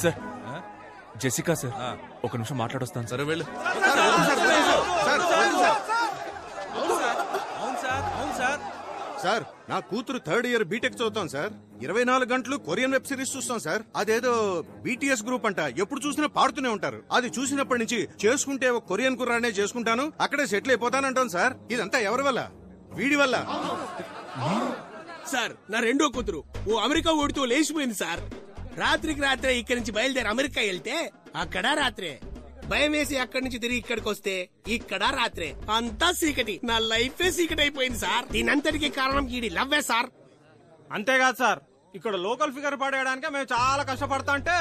Sir Jessica sir ఒక నిమిషం మాట్లాడొస్తాను. సరే వెళ్ళు. సార్ నా కూతురు 3rd ఇయర్ బీటెక్ చదువుతాం సార్. 24 గంటలు కొరియన్ వెబ్ సిరీస్ చూస్తాం సార్. అదేదో BTS గ్రూప్ అంట, ఎప్పుడు చూసినా పాడుతూనే ఉంటారు. అది చూసినప్పటి నుంచి చేసుకుంటే ఒక కొరియన్ కుర్రానే చేసుకుంటాను, అక్కడే సెటిల్ అయిపోతానంటాను సార్. ఇదంతా ఎవరి వల్ల? వీడి వల్ల సార్. నా రెండో కూతురు ఓ అమెరికా ఓడితో లేచిపోయింది సార్. రాత్రికి రాత్రే ఇక్కడి నుంచి బయలుదేరి అమెరికా వెళ్తే అక్కడ రాత్రే, భయం వేసి అక్కడి నుంచి తిరిగి ఇక్కడికి వస్తే ఇక్కడ రాత్రే, అంతా చీకటి. నా లైఫే చీకటి అయిపోయింది సార్. దీనంతటికి కారణం ఈడి లవ్వే సార్. అంతేకాదు సార్, ఇక్కడ లోకల్ ఫిగర్ పడేయడానికి మేము చాలా కష్టపడతా అంటే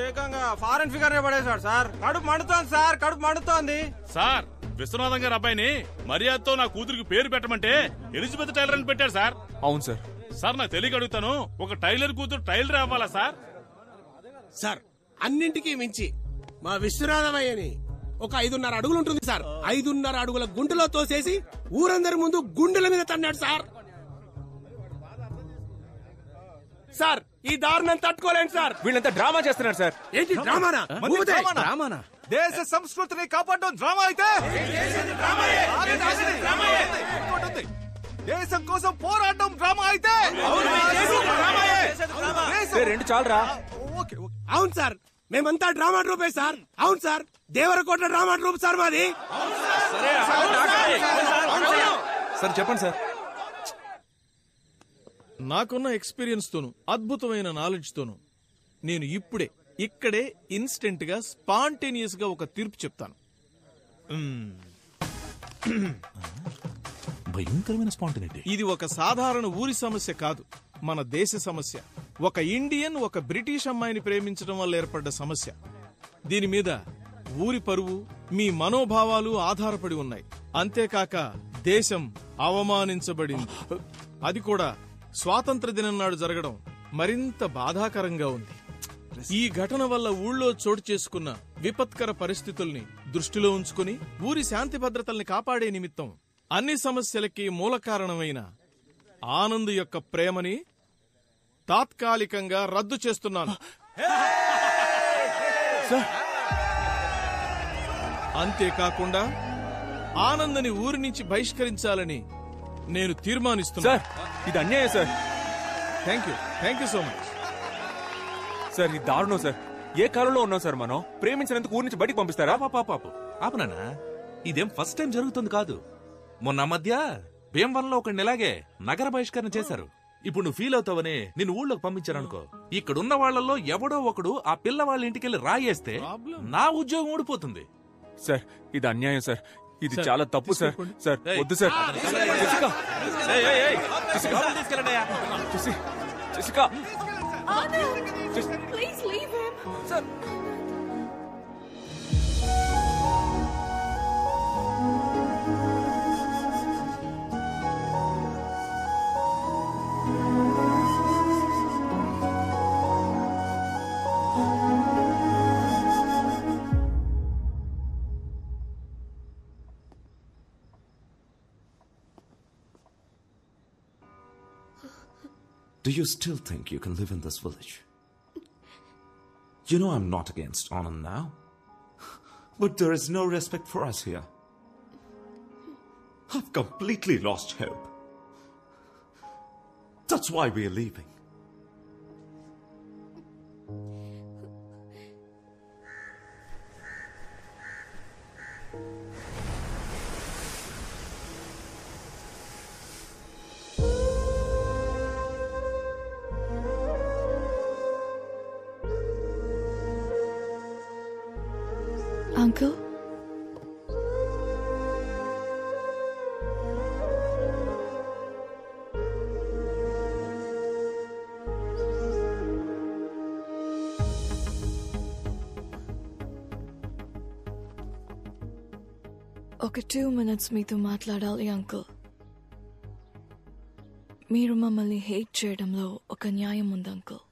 ఏకంగా ఫారెన్ ఫిగర్ పడేశాడు సార్. కడుపు మండుతోంది సార్, కడుపు మండుతోంది సార్. విశ్వనాథం గారి అబ్బాయిని మర్యాదతో నా కూతురికి పేరు పెట్టమంటే ఎలిజబెత్ టైలర్ అని పెట్టారు సార్. అవును సార్. సార్ నాకు తెలియక అడుగుతాను, ఒక టైలర్ కూతురు టైలర్ అవ్వాలా సార్? సార్ అన్నింటికీ మించి మా విశ్వనాథమయ్యని ఒక 5.5 అడుగులు ఉంటుంది సార్. 5.5 అడుగుల గుంటలో తోసేసి ఊరందరి ముందు గుండెల మీద తన్నాడు సార్. సార్ ఈ దారుణం తట్టుకోలేండి సార్. వీళ్ళంతా డ్రామా చేస్తున్నారు సార్. ఏంటి డ్రామానా? డ్రామానా? దేశ సంస్కృతిని కాపాడడం డ్రామా అయితే, దేశం కోసం పోరాడడం డ్రామా అయితే, రెండు చాలరా. అవును సార్, మేమంతా డ్రామా ట్రూపే సార్. అవును sir, Devarakota drama troupe sir మాది. సార్ చెప్పండి సార్. నాకున్న ఎక్స్పీరియన్స్ తోను, అద్భుతమైన నాలెడ్జ్ తోను నేను ఇప్పుడే ఇక్కడే ఇన్స్టెంట్ గా స్పాంటేనియస్ గా ఒక తీర్పు చెప్తాను. భయంకరమైన స్పాంటేనిటీ. ఇది ఒక సాధారణ ఊరి సమస్య కాదు, మన దేశ సమస్య. ఒక ఇండియన్ ఒక బ్రిటిష్ అమ్మాయిని ప్రేమించడం వల్ల ఏర్పడ్డ సమస్య. దీని మీద ఊరి పరువు, మీ మనోభావాలు ఆధారపడి ఉన్నాయి. అంతేకాక దేశం అవమానించబడింది. అది కూడా స్వాతంత్ర దినం నాడు జరగడం మరింత బాధాకరంగా ఉంది. ఈ ఘటన వల్ల ఊళ్ళో చోటు చేసుకున్న విపత్కర పరిస్థితుల్ని దృష్టిలో ఉంచుకుని ఊరి శాంతి భద్రతల్ని కాపాడే నిమిత్తం అన్ని సమస్యలకి మూల కారణమైన ఆనంద్ యొక్క ప్రేమని తాత్కాలికంగా రద్దు చేస్తున్నాను. అంతేకాకుండా ఆనంద్ని ఊరి నుంచి బహిష్కరించాలని నేను తీర్మానిస్తున్నా. ఇది అన్యాయం sir. Thank you so much sir. ఇది దారుణం సార్. ఏ కాలంలో ఉన్నాం సార్ మనం? ప్రేమించినందుకు ఊరి నుంచి బయటికి పంపిస్తారా? పాపు ఆపనా? ఇదేం ఫస్ట్ టైం జరుగుతుంది కాదు. మొన్న మధ్య భీమవరంలో ఒక ఇలాగే నగర బహిష్కరణ చేశారు. ఇప్పుడు నువ్వు ఫీల్ అవుతావని నిన్ను ఊళ్ళోకి పంపించారనుకో, ఇక్కడున్న వాళ్లలో ఎవడో ఒకడు ఆ పిల్ల వాళ్ళ ఇంటికెళ్ళి రాయేస్తే నా ఉద్యోగం ఊడిపోతుంది. సార్ ఇది అన్యాయం సార్. ఇది చాలా తప్పు సార్. సార్ వద్దు sir. Jessica Please leave him. Sir. Do you still think you can live in this village? You know I'm not against Anand now. But there is no respect for us here. I've completely lost hope. That's why we're leaving. Uncle? ఒక 2 minutes మీతో మాట్లాడాలి uncle. మీరు మమ్మల్ని hate చేయడంలో ఒక న్యాయం ఉంది uncle.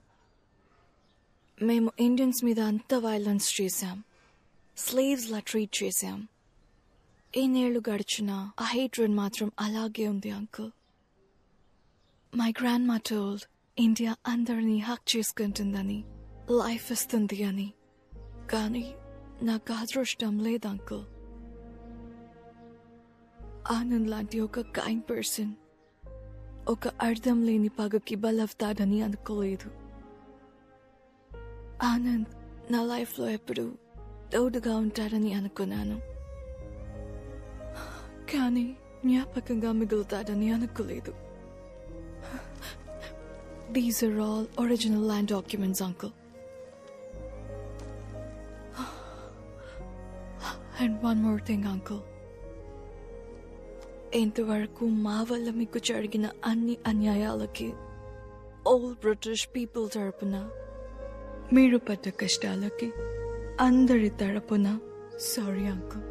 మేము ఇండియన్స్ మీద అంత వైలెన్స్ చేశాం, స్లేవ్స్ లా ట్రీట్ చేశాం. ఎన్నేళ్లు గడిచినా ఆ హేట్రెడ్ మాత్రం అలాగే ఉంది అంకుల్. మై గ్రాండ్ మా టోల్డ్ ఇండియా అందరినీ హక్ చేసుకుంటుందని, లైఫ్ ఇస్తుంది అని. కానీ నాకు అదృష్టం లేదు అంకుల్. ఆనంద్ లాంటి ఒక కైండ్ పర్సన్ ఒక అర్థం లేని పగకి బలవుతాడని అనుకోలేదు. ఆనంద్ నా లైఫ్లో ఎప్పుడు తోడుగా ఉంటాడని అనుకున్నాను, కానీ జ్ఞాపకంగా మిగులుతాడని అనుకోలేదు. These are all original land documents, uncle. And one more thing, uncle. ఇంతవరకు మా వల్ల మీకు జరిగిన అన్ని అన్యాయాలకి ఆల్ బ్రిటిష్ పీపుల్ తరపున, మీరు పడ్డ కష్టాలకి అందరి తరపున సారీ అంకుల్.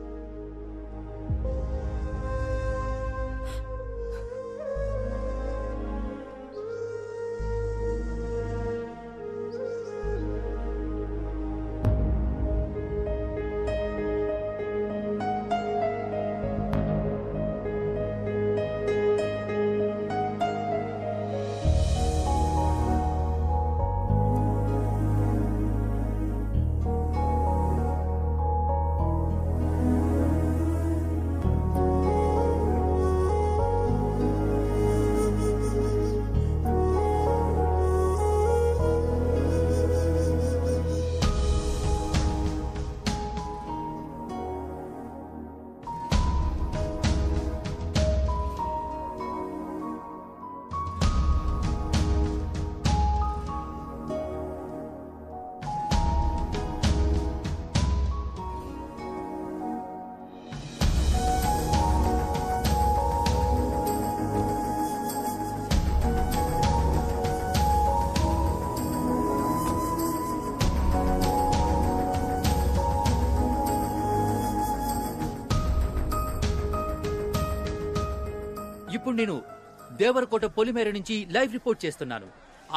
ఇప్పుడు నేను దేవరకోట పొలిమేర నుంచి లైవ్ రిపోర్ట్ చేస్తున్నాను.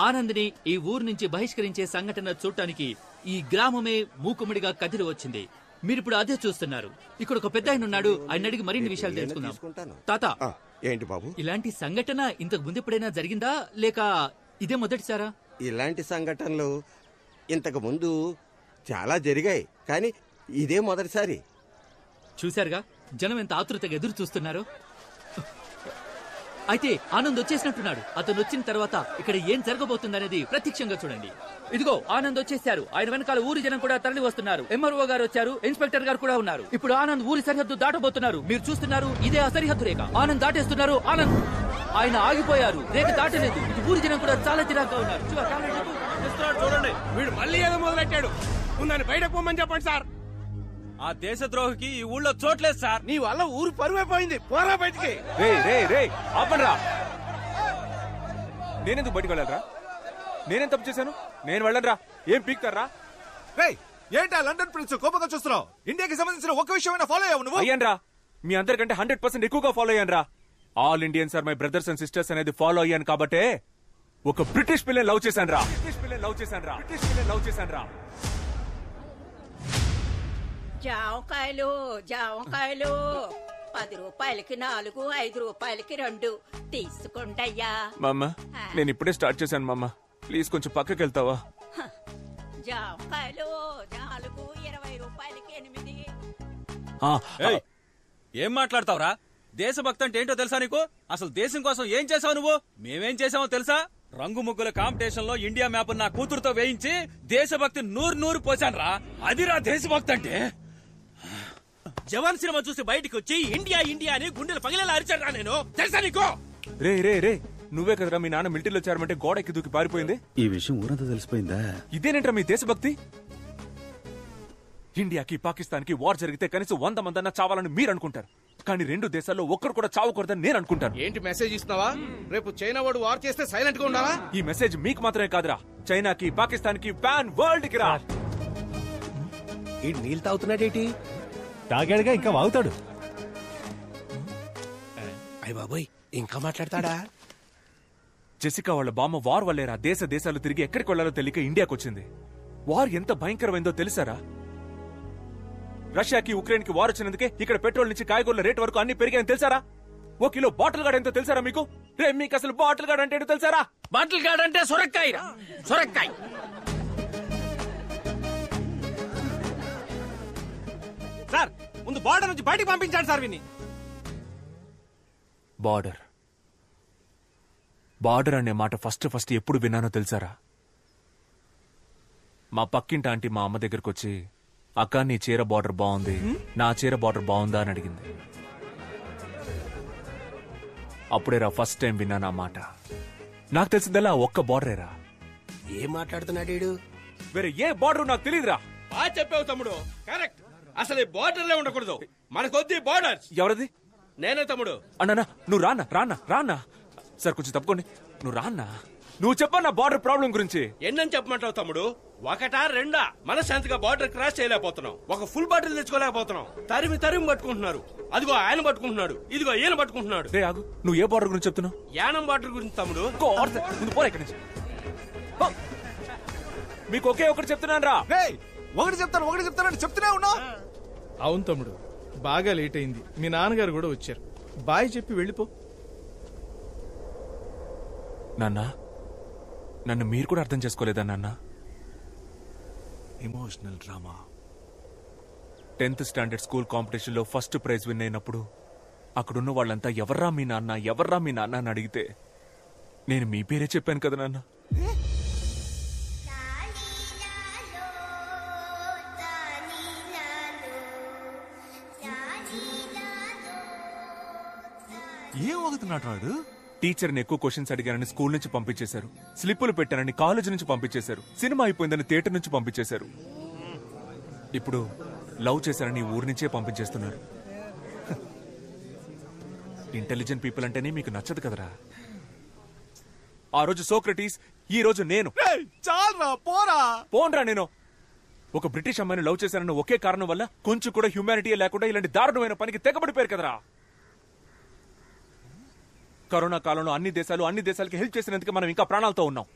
ఆనంద్ని ఈ ఊరు నుంచి బహిష్కరించే సంఘటన చూడటానికి ఈ గ్రామమే మూకుమ్మడిగా కదిలి వచ్చింది. మీరిప్పుడు అదే చూస్తున్నారు. ఇక్కడ ఒక పెద్ద ఆయన ఉన్నాడు, ఆయన అడిగి మరిన్ని విషయాలు తెలుసుకుందాం. తాత, ఏంటి బాబు? ఇలాంటి సంఘటన ఇంతకు ముందు ఎప్పుడైనా జరిగిందా, లేక ఇదే మొదటిసారా? ఇలాంటి సంఘటనలు ఇంతకు ముందు చాలా జరిగాయి, కానీ ఇదే మొదటిసారి. చూశారుగా జనం ఎంత ఆతృతగా ఎదురు చూస్తున్నారు. అయితే ఆనంద్ వచ్చేసినట్టున్నాడు. అతను వచ్చిన తర్వాత ఇక్కడ ఏం జరగబోతుందనేది ప్రత్యక్షంగా చూడండి. ఇదిగో ఆనంద్ వచ్చేసారు. ఆయన వెనకాల ఊరి జనం కూడా తరలి వస్తున్నారు. ఎంఆర్ఓ గారు వచ్చారు, ఇన్స్పెక్టర్ గారు కూడా ఉన్నారు. ఇప్పుడు ఆనంద్ ఊరి సరిహద్దు దాటబోతున్నారు. మీరు చూస్తున్నారు, ఇదే ఆ సరిహద్దు రేఖ. ఆనంద్ దాటేస్తున్నారు. ఆనంద్ ఆయన ఆగిపోయారు, రేఖ దాటలేదు. ఇది ఊరి జనం కూడా చాలా చిరాగ్గా ఉన్నారు. చూడండి, వీడు మళ్ళీ ఏదో మొదలెట్టాడు. నన్ను బయటకు పోమని చెప్పండి సార్. ఆ దేశద్రోహికి ఈ ఊళ్ళో చోట్లేదు సార్. నీ వల్ల ఊరు పరువైపోయింది. పోరా బయటికి. ఆపండ్రా. నేనెందుకు బయటకు వెళ్ళాలరా? నేనేం తప్పు చేశాను? నేను వెళ్ళనురా. ఏం పీక్తారా? ఏంటా లండన్ ప్రిన్స్ కోపంగా చూస్తున్నావు? ఇండియాకి సంబంధించిన ఒక విషయమైనా ఫాలో అయ్యావు నువ్వు? అయ్యాన్రా, మీ అందరికంటే 100% ఎక్కువగా ఫాలో అయ్యాన్రా. All Indians are my brothers and sisters అనేది ఫాలో అయ్యాను కాబట్టే ఒక బ్రిటిష్ పిల్లని లవ్ చేశాన్రా. జామకాయలు 10 రూపాయలకి 4, 5 రూపాయలకి 2 తీసుకోండయ్యా. మామ, నేను ఇప్పుడే స్టార్ట్ చేశాను మామ. ప్లీజ్ కొంచెం పక్కకి వెళ్తావా? జామకాయలు 4, 20 రూపాయలకి 8. ఏం మాట్లాడతావురా? దేశభక్తి అంటే ఏంటో తెలుసా నీకు? అసలు దేశం కోసం ఏం చేసావు నువ్వు? మేమేం చేసామో తెలుసా? రంగు ముగ్గుల కాంపిటీషన్ లో ఇండియా మ్యాప్ నా కూతురుతో వేయించి దేశభక్తి 100 పోసాన్రా. అదిరా దేశభక్తి అంటే. జవాన్ సినిమా చూసి బయటికి వచ్చి ఇండియా ఇండియా అని గుండెలు పగిలేలా అరిచారా నేను? తెలుసా నీకు? రే నువ్వే కదరా మీ నాన్న మిలిటరీలో చేరమంటే గోడ ఎక్కి దూకి పారిపోయింది. ఈ విషయం ఊరంతా తెలిసిపోయిందా? ఇదేనేంట్రా మీ దేశభక్తి? ఇండియాకి పాకిస్తాన్ కి వార్ జరిగితే కనీసం 100 మందన్నా చావాలని మీరు అనుకుంటారు, కానీ 2 దేశాల్లో ఒక్కరు కూడా చావకూడదని నేను అనుకుంటాను. ఏంటి మెసేజ్ ఇస్తున్నావా? రేపు చైనా వాడు వార్ చేస్తే సైలెంట్ గా ఉండాలా? ఈ మెసేజ్ మీకు మాత్రమే కాదురా, చైనాకి, పాకిస్తాన్ కి, పాన్ వరల్డ్ కి రా. ఈ నీళ్ళు తాగుతున్నాడేటి? తాగాడుగా, ఇంకా వాగుతాడు. అయ్య బాబోయ్, ఇంకా మాట్లాడతాడా? జెసికా వాళ్ళ బామ్మ వార్ వల్లేరా దేశాలు తిరిగి ఎక్కడికి వెళ్లాలో తెలియక ఇండియాకి వచ్చింది. వార్ ఎంత భయంకరమైందో తెలుసారా? రష్యాకి ఉక్రెయిన్ కి వార్ వచ్చినందుకే ఇక్కడ పెట్రోల్ నుంచి కాయగూరల రేట్ వరకు అన్ని పెరిగాయని తెలుసారా? 1 కిలో బాటిల్ గార్డ్ ఎంతో తెలుసారా మీకు? రే మీకు అసలు బాటిల్ గార్డ్ అంటే ఏంటో తెలుసారా? బాటిల్ గార్డ్ అంటే సొరకాయ. సొరకాయ సార్, ముందు బార్డర్ నుంచి బయటికి పంపించాడు సార్ విని. బార్డర్ అనే మాట ఫస్ట్ ఎప్పుడు విన్నానో తెలుసారా? మా పక్కింటి ఆంటీ మా అమ్మ దగ్గరకు వచ్చి, అక్క నీ చీర బార్డర్ బాగుంది, నా చీర బార్డర్ బాగుందా అని అడిగింది. అప్పుడేరా ఫస్ట్ టైం విన్నాను ఆ మాట. నాకు తెలిసిందల్లా ఒక్క బార్డరేరా. ఏం మాట్లాడుతున్నాడు? వేరే ఏ బార్డర్ నాకు తెలియదురా. బాగా చెప్పావు తమ్ముడు, కరెక్ట్. అసలు ఈ బార్డర్లే ఉండకూడదు, మనకొద్ది బార్డర్. ఎవరది? నేనే తమ్ముడు. అన్నా నువ్వు రానా సార్, కొంచెం తప్పుకోండి. నువ్వు రాన్నా, నువ్వు చెప్పన్నా బార్డర్ ప్రాబ్లం గురించి. ఎన్నని చెప్పమంటావు తమ్ముడు? 1 2 మనశాంతిగా బార్డర్ క్రాస్ చేయలేకపోతున్నాం. ఒక ఫుల్ బాటిల్ తెచ్చుకోలేకపోతున్నాం. తరిమి పట్టుకుంటున్నారు. అదిగో ఆయన పట్టుకుంటున్నాడు, ఇదిగో ఈయన పట్టుకుంటున్నాడు. రే ఆగు, నువ్వు ఏ బార్డర్ గురించి చెప్తున్నావు? యానం బార్డర్ గురించి తమ్ముడు. ముందు పోరా ఇక్కడి నుంచి. మీకు ఒకే ఒకటి చెప్తున్నాను రా. ఒకటి చెప్తాను చెప్తూనే ఉన్నా. అవును తమ్ముడు, బాగా లేట్ అయింది. మీ నాన్నగారు కూడా వచ్చారు. బాయ్ చెప్పి వెళ్ళిపో. నన్ను మీరు కూడా అర్థం చేసుకోలేదా నాన్న? Emotional drama. 10th standard school competition లో ఫస్ట్ ప్రైజ్ విన్ అయినప్పుడు అక్కడున్న వాళ్ళంతా ఎవర్రా మీ నాన్న అని అడిగితే నేను మీ పేరే చెప్పాను కదా నాన్న. ఏం అవుతున్నాడు వాడు? టీచర్ని ఎక్కువ క్వశ్చన్స్ అడిగారని స్కూల్ నుంచి పంపించేశారు. స్లిప్పులు పెట్టారని కాలేజ్ నుంచి పంపించేశారు. సినిమా అయిపోయిందని థియేటర్ నుంచి పంపించేశారు. ఇప్పుడు లవ్ చేశారని ఊరి నుంచే పంపించేస్తున్నారు. ఇంటెలిజెంట్ పీపుల్ అంటేనే మీకు నచ్చదు కదరా. ఆ రోజు సోక్రటీస్, ఈ రోజు నేను. పోన్రా నేను. ఒక బ్రిటిష్ అమ్మాయిని లవ్ చేశారన్న ఒకే కారణం వల్ల కొంచెం కూడా హ్యూమానిటీ లేకుండా ఇలాంటి దారుణమైన పనికి తెగబడిపోయారు కదరా. కరోనా కాలంలో అన్ని దేశాలకి హెల్ప్ చేసినందుకు మనం ఇంకా ప్రాణాలతో ఉన్నాం.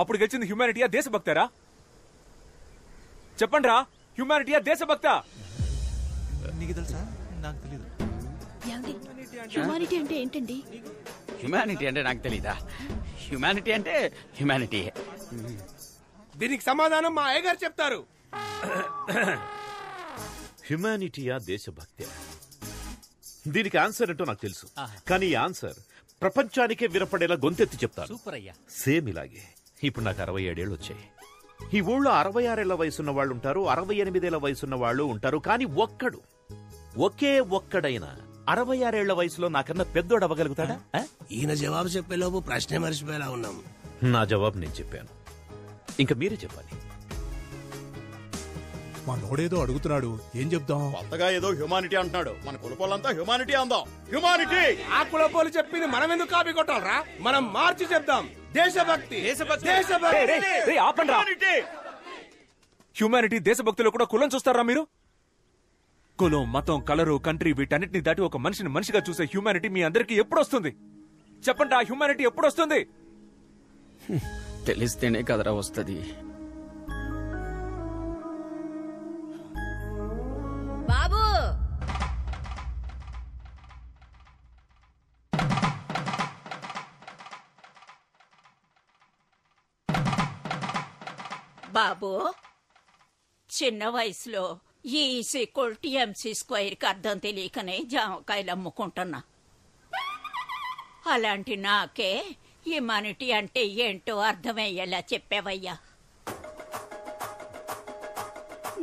అప్పుడు గెలిచింది హ్యూమానిటీయా దేశభక్తారా? చెప్పండి రా, హ్యూమానిటీయా దేశభక్త? నీకు తెలుసా? నాకు తెలీదు. హ్యూమానిటీ అంటే ఏంటండి? హ్యుమానిటీ అంటే నాకు తెలీదా? హ్యుమానిటీ అంటే హ్యుమానిటీ. దీనికి సమాధానం మా అయ్యగారు చెప్తారు. హ్యుమానిటీయా దేశభక్తి? దీనికి ఆన్సర్ ఏంటో నాకు తెలుసు, కానీ ఈ ఆన్సర్ ప్రపంచానికే వినపడేలా గొంతెత్తి చెప్తాను. సూపర్ అయ్యా. సేమ్ ఇలాగే. ఇప్పుడు నాకు 67 ఏళ్ళు వచ్చాయి. ఈ ఊళ్ళో 66 ఏళ్ల వయసున్న వాళ్ళు ఉంటారు, 68 ఏళ్ల వయసున్న వాళ్ళు ఉంటారు, కానీ ఒకే ఒక్కడైనా 66 ఏళ్ల వయసులో నాకన్నా పెద్దోడు అవ్వగలుగుతాడా? ఈయన జవాబు చెప్పేలోపు ప్రశ్న మర్చిపోయేలా ఉన్నాం. నా జవాబు నేను చెప్పాను, ఇంకా మీరే చెప్పాలి. మా నోడేదో అడుగుతున్నాడు, ఏం చెప్దాం? కొత్తగా ఏదో హ్యూమానిటీ అంటున్నాడు. మన కులపోలంతా హ్యూమానిటీ అందాం. హ్యూమానిటీ. ఆ కులపోలు చెప్పింది మనం ఎందుకు కాపీ కొట్టాలరా? మనం మార్చి చెప్దాం. దేశభక్తి. హ్యూమానిటీ దేశభక్తిలో కూడా కులం చూస్తారా మీరు? కులం, మతం, కలరు, కంట్రీ వీటన్నిటిని దాటి ఒక మనిషిని మనిషిగా చూసే హ్యూమానిటీ మీ అందరికీ ఎప్పుడు వస్తుంది? చెప్పండి, ఆ హ్యూమానిటీ ఎప్పుడు వస్తుంది? తెలిస్తేనే కదరా వస్తుంది. బాబు బాబు, చిన్న వయసులో E=MC² అర్థం తెలియకనే జామకాయలు అమ్ముకుంటున్నా. అలాంటి నాకే హ్యూమానిటీ అంటే ఏంటో అర్థమయ్యేలా చెప్పావయ్యా.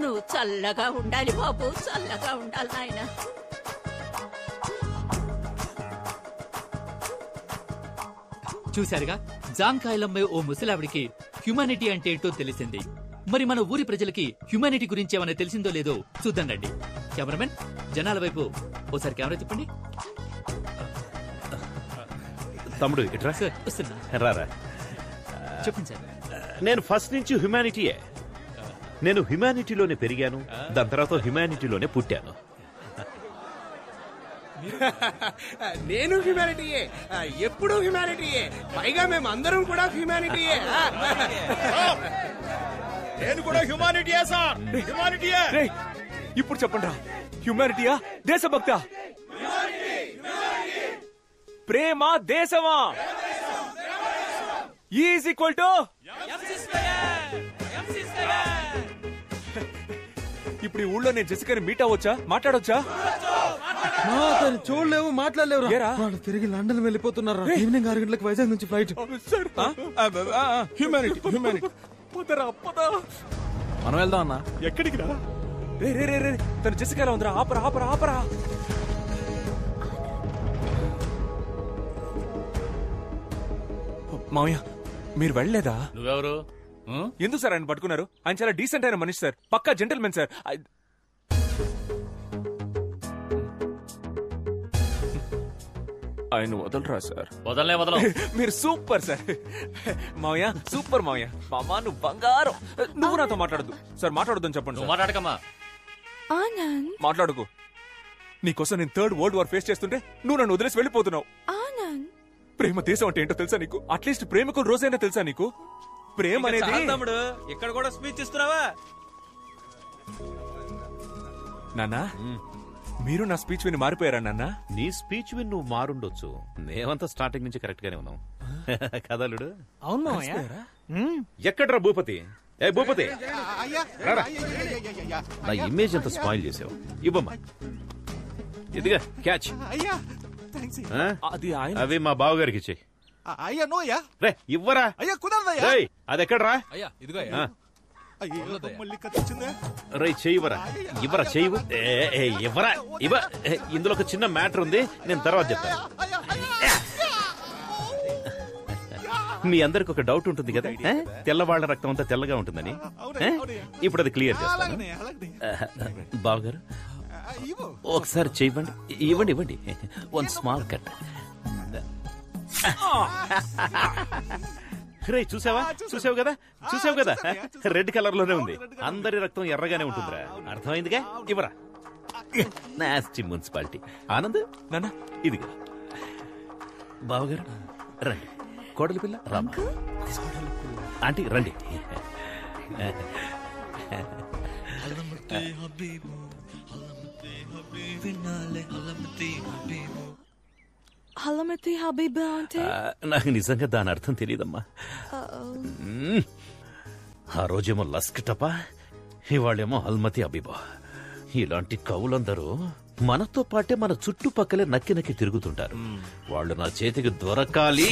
నువ్వు చల్లగా ఉండాలి బాబు, చల్లగా ఉండాలి నాయన. చూశారుగా, జాంకాయలమ్మే ఓ ముసలావిడికి హ్యుమానిటీ అంటే ఏంటో తెలిసింది. మరి మన ఊరి ప్రజలకి హ్యుమానిటీ గురించి ఏమైనా తెలిసిందో లేదో చూద్దాం రండి. కెమెరామెన్, జనాల వైపు ఓసారి కెమెరా తిప్పండి. తమ్ముడు ఇట్రా. సార్ వస్తున్నా. రారా. చెప్పండి సార్. నేను ఫస్ట్ నుంచి హ్యుమానిటీయే. నేను హ్యుమానిటీలోనే పెరిగాను, దాని తర్వాత హ్యుమానిటీలోనే పుట్టాను. నేను హ్యుమానిటీయే, ఎప్పుడు హ్యుమానిటీయే, పైగా మేము అందరం కూడా హ్యుమానిటీయే. నేను కూడా హ్యుమానిటీయే సార్, హ్యుమానిటీయే. ఇప్పుడు చెప్పండి రా, హ్యూమానిటీయా దేశభక్త? ప్రేమ దేశమా? ఈజ్ ఈక్వల్ టు ఇప్పుడు ఈ ఊళ్ళో నేను జెసికాని మీట్ అవ్వచ్చా, మాట్లాడొచ్చా? చూడలేవు, మాట్లాడలేవు. ఏరా? వాళ్ళు తిరిగి లండన్ వెళ్ళిపోతున్నారు. ఈవినింగ్ 6 గంటలకు వైజాగ్ నుంచి ఫ్లైట్. Humanity humanity. మనం వెళ్దాం అన్నా. ఎక్కడికి రా? రే రే రే రే, తను జెసికాలో ఉందిరా. ఆపరా ఆపరా ఆపరా. మామయ్య మీరు వెళ్ళలేదా? నువ్వెవరు? ఎందుకు సార్ ఆయన పట్టుకున్నారు? ఆయన చాలా డీసెంట్ అయిన మనిషి సార్, పక్కా జెంటల్మెన్ సార్. ఆయన వదలరా సార్? వదలనే వదలం. మీరు సూపర్ సార్. మామయ్య సూపర్ మామయ్య. మామా నువ్వు బంగారం. నువ్వు నాతో మాట్లాడద్దు సార్, మాట్లాడొద్దని చెప్పండి. మాట్లాడకమ్మా. ఆనంద్ మాట్లాడుకో. నీకోసం నేను 3rd వరల్డ్ వార్ ఫేస్ చేస్తుంటే నువ్వు నన్ను వదిలేసి వెళ్ళిపోతున్నావు. ఆనంద్ ప్రేమ దేశం అంటే ఏంటో తెలుసా నీకు? అట్లీస్ట్ ప్రేమికుల రోజైనా తెలుసా నీకు? ప్రేమ అనేది తమ్ముడు ఇక్కడ కూడా స్పీచ్ ఇస్తున్నావా? నాన్నా మీరు నా స్పీచ్ విని మారిపోయారా నాన్న? నీ స్పీచ్ విని నువ్వు మారుండొచ్చు, మేమంతా స్టార్టింగ్ నుంచి కరెక్ట్ గానే ఉన్నాం. కదలుడు. అవును. ఎక్కడ్రా భూపతి? ఏ భూపతి, రారా. నా ఇమేజ్ ఎంత స్పాయిల్ చేసావు. ఇవ్వమ్మా, ఇదిగా క్యాచ్. ఆ? అది ఆయన. అవి మా బావగారికి ఇచ్చేయి. అయ్యా నో అయ్యా. రే ఇవ్వరా. అయ్యా కుదరదయ్యా. రేయ్ అది ఎక్కడ్రా? అయ్యా ఇదిగో. మళ్ళీ కత్తిచ్చిందే. రై చెయ్యివరా. ఇవ్వరా చెయ్యి. ఇవ్వరా ఇవ్వ. ఇందులో ఒక చిన్న మ్యాటర్ ఉంది, నేను తర్వాత చెప్తాను. మీ అందరికి ఒక డౌట్ ఉంటుంది కదా, తెల్లవాళ్ల రక్తం అంతా తెల్లగా ఉంటుందని. ఇప్పుడు అది క్లియర్ చేస్తాను. బావగారు ఒకసారి చెయ్యండి. ఇవ్వండి ఇవ్వండి. 1 స్మాల్ కట్. రే చూసావా? చూసావు కదా, చూసావు కదా, రెడ్ కలర్ లోనే ఉంది. అందరి రక్తం ఎర్రగానే ఉంటుందిరా. అర్థమైందిగా? ఇవ్వరా. Nasty municipality. ఆనంద్ నాన్న ఇదిగా. బావగారు రండి. కోడలి పిల్ల రామ. ఆంటీ రండి. హలమతి హబీబా అంటే? నాకు నిజంగా దాని అర్థం తెలియదమ్మా. ఆ రోజేమో లస్క్ టపా, ఇవాళేమో హల్మతి అబీబా. ఇలాంటి కవులందరూ మనతో పాటే మన చుట్టుపక్కలే నక్కి నక్కి తిరుగుతుంటారు. వాళ్ళు నా చేతికి దొరకాలి.